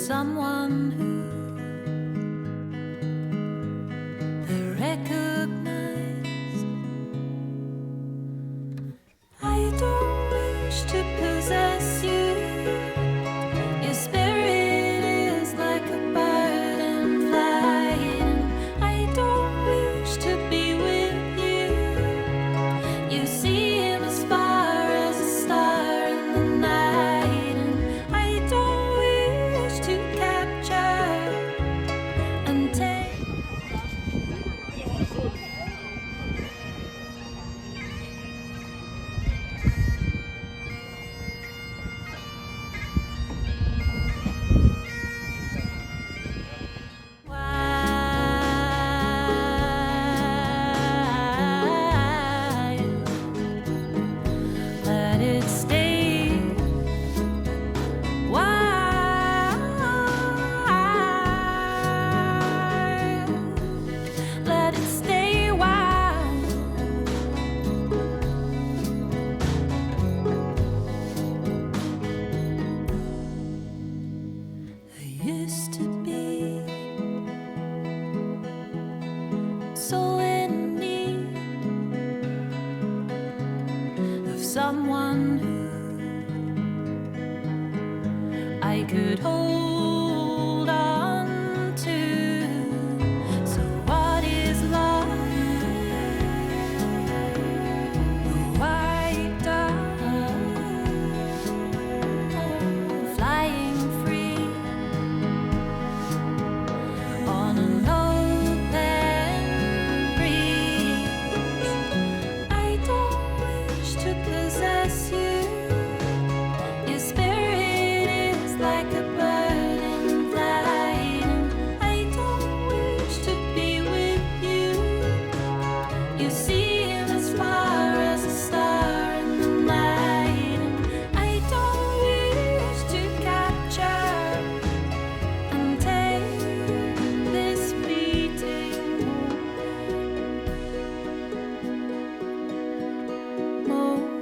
someone who they recognize. I don't wish to possess you. Your spirit is like a bird and flying. I don't wish to be with you. You seem as far as a star in the night, and I don't wish to capture and take. Let it stay. Let it stay wild. I used to be so in need of someone who I could hold on to. So what is love? A white dove flying free on an open breeze. I don't wish to possess you. Your spirit is like a bird and flying. I don't wish to be with you. You seem as far as a star in the night, and I don't wish to capture and take this fleeting moment.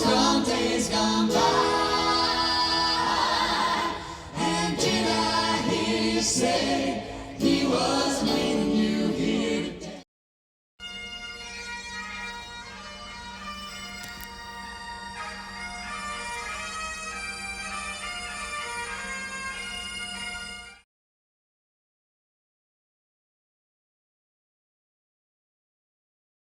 From days gone by, and did I hear you say he was made